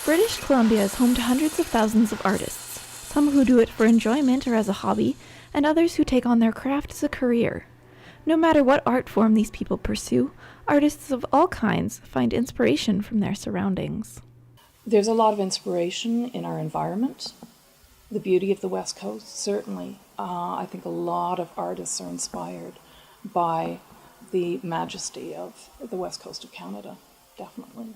British Columbia is home to hundreds of thousands of artists, some who do it for enjoyment or as a hobby, and others who take on their craft as a career. No matter what art form these people pursue, artists of all kinds find inspiration from their surroundings. There's a lot of inspiration in our environment. The beauty of the West Coast, certainly. I think a lot of artists are inspired by the majesty of the West Coast of Canada, definitely.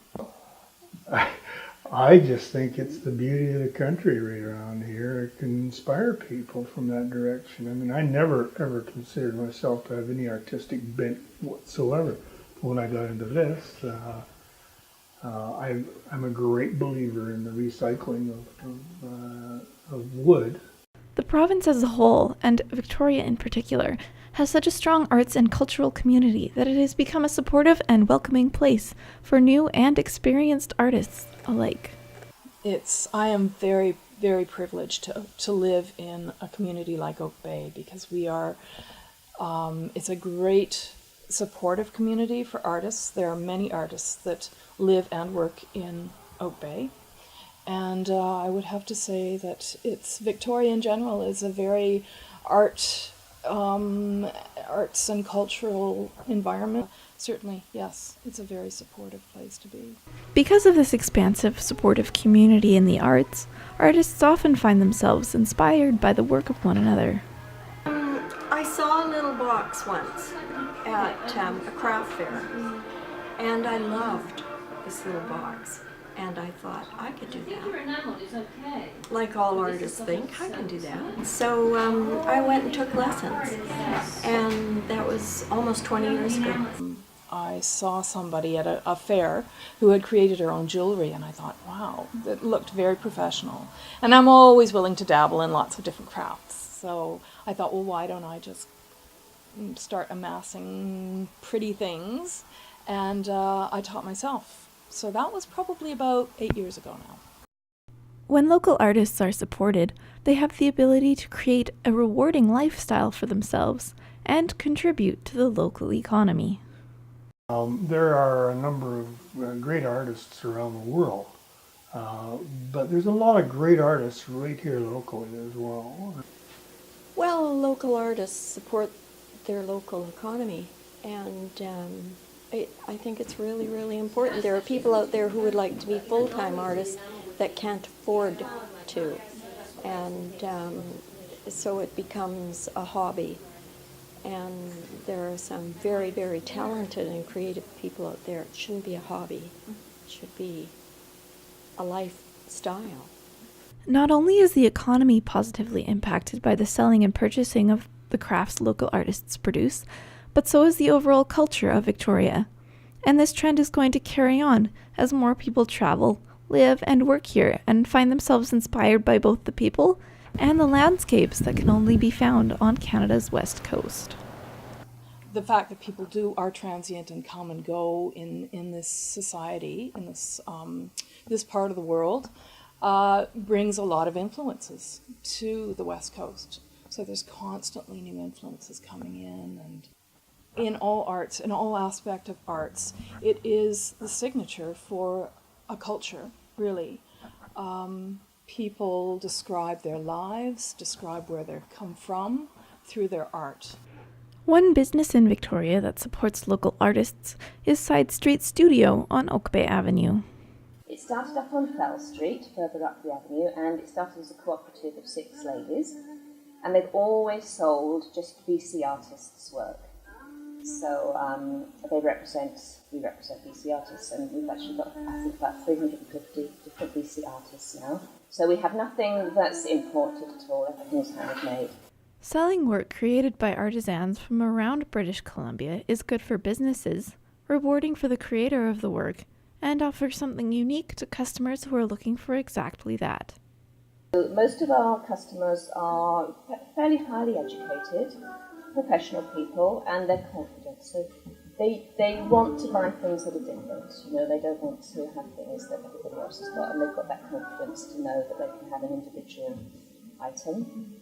I just think it's the beauty of the country right around here. It can inspire people from that direction. I mean, I never ever considered myself to have any artistic bent whatsoever. When I got into this, I'm a great believer in the recycling of wood. The province as a whole, and Victoria in particular, has such a strong arts and cultural community that it has become a supportive and welcoming place for new and experienced artists alike. I am very, very privileged to live in a community like Oak Bay because we are, it's a great supportive community for artists. There are many artists that live and work in Oak Bay. And I would have to say that Victoria in general is a very arts and cultural environment. Certainly, yes, it's a very supportive place to be. Because of this expansive, supportive community in the arts, artists often find themselves inspired by the work of one another. I saw a little box once at a craft fair, and I loved this little box. And I thought, I could do that. Like all artists think, I can do that. So I went and took lessons, and that was almost 20 years ago. I saw somebody at a fair who had created her own jewelry, and I thought, wow, that looked very professional. And I'm always willing to dabble in lots of different crafts. So I thought, well, why don't I just start amassing pretty things? And I taught myself. So that was probably about 8 years ago now. When local artists are supported, they have the ability to create a rewarding lifestyle for themselves and contribute to the local economy. There are a number of great artists around the world, but there's a lot of great artists right here locally as well. Well, local artists support their local economy, and I think it's really, really important. There are people out there who would like to be full-time artists that can't afford to, and so it becomes a hobby. And there are some very, very talented and creative people out there. It shouldn't be a hobby. It should be a lifestyle. Not only is the economy positively impacted by the selling and purchasing of the crafts local artists produce, but so is the overall culture of Victoria. And this trend is going to carry on as more people travel, live, and work here and find themselves inspired by both the people and the landscapes that can only be found on Canada's west coast. The fact that people are transient and come and go in this society, in this part of the world, brings a lot of influences to the West Coast. So there's constantly new influences coming in, and in all arts, in all aspect of arts, it is the signature for a culture, really. People describe their lives, describe where they've come from through their art. One business in Victoria that supports local artists is Side Street Studio on Oak Bay Avenue. It started up on Fell Street, further up the avenue, and it started as a cooperative of 6 ladies, and they've always sold just BC artists' work. So we represent BC artists, and we've actually got, I think, about 350 different BC artists now. So we have nothing that's imported at all, everything's handmade. Selling work created by artisans from around British Columbia is good for businesses, rewarding for the creator of the work, and offers something unique to customers who are looking for exactly that. Most of our customers are fairly highly educated, professional people, and they're confident. So they want to buy things that are different. You know, they don't want to have things that everybody else has got, and they've got that confidence to know that they can have an individual item.